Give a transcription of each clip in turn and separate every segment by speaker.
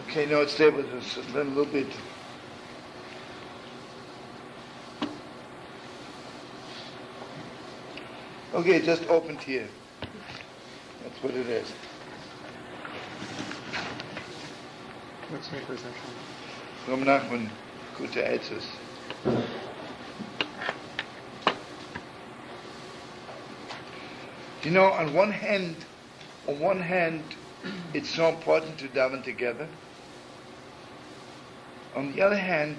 Speaker 1: Okay, no, it's stable. Just a little bit. Okay, just opened here. That's what it is.
Speaker 2: What's the first section?
Speaker 1: From Nachman, lekutai eitzos. You know, on one hand, it's so important to daven together. On the other hand,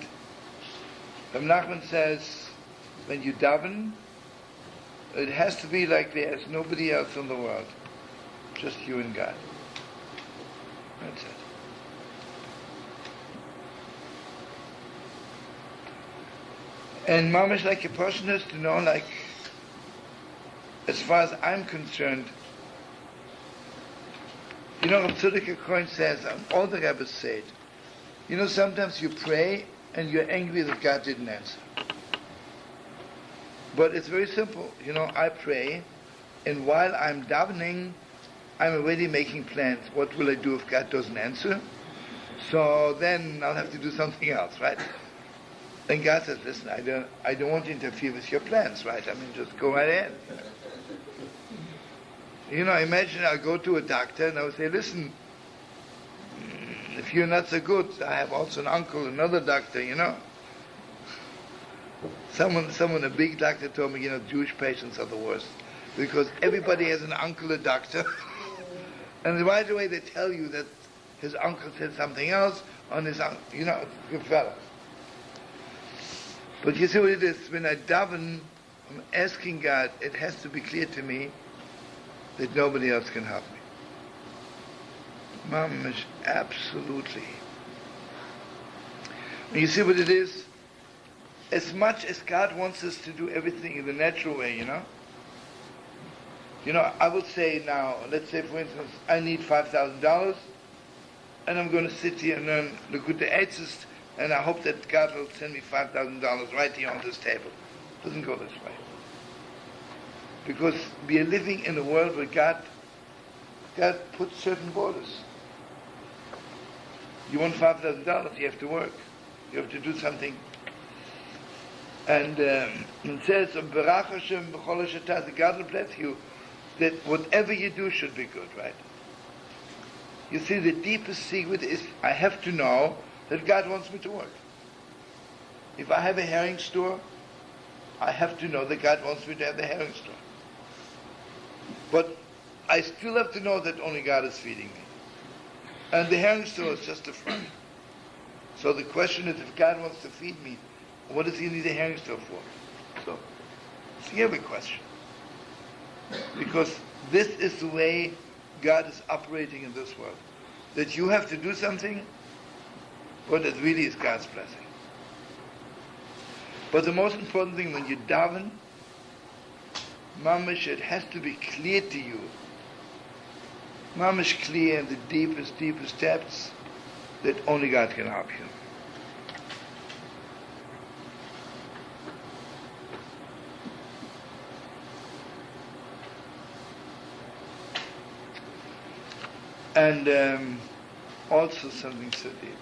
Speaker 1: Rabbi Nachman says, when you daven, it has to be like there's nobody else in the world, just you and God. That's it. And mamish, like a person has to know, like, as far as I'm concerned, you know, Tzedek Cohen says, all the rabbis say it, you know, sometimes you pray and you're angry that God didn't answer. But it's very simple. You know, I pray, and while I'm davening, I'm already making plans. What will I do if God doesn't answer? So then I'll have to do something else, right? And God says, listen, I don't want to interfere with your plans, right? I mean, just go right ahead. You know, imagine I'll go to a doctor and I'll say, listen, if you're not so good, I have also an uncle, another doctor, you know. Someone, a big doctor told me, you know, Jewish patients are the worst. Because everybody has an uncle, a doctor. And right away they tell you that his uncle said something else on his uncle, you know, good fella. But you see what it is, when I daven, I'm asking God, it has to be clear to me that nobody else can help me. Mamish, absolutely. And you see what it is? As much as God wants us to do everything in the natural way, you know? You know, I would say now, let's say for instance, I need $5,000, and I'm going to sit here and learn lekutai eitzos, and I hope that God will send me $5,000 right here on this table. It doesn't go this way. Because we are living in a world where God puts certain borders. You want $5,000, you have to work. You have to do something. And it says, Barach Hashem b'chol hashatah, God will bless you, that whatever you do should be good, right? You see, the deepest secret is, I have to know that God wants me to work. If I have a herring store, I have to know that God wants me to have the herring store. But I still have to know that only God is feeding me. And the herring store is just a front. So the question is, if God wants to feed me, what does he need a herring store for? So, it's the other question. Because this is the way God is operating in this world. That you have to do something, but it really is God's blessing. But the most important thing, when you daven, mamish, it has to be clear to you. Mamish clear in the deepest depths that only God can help you. And also something so deep.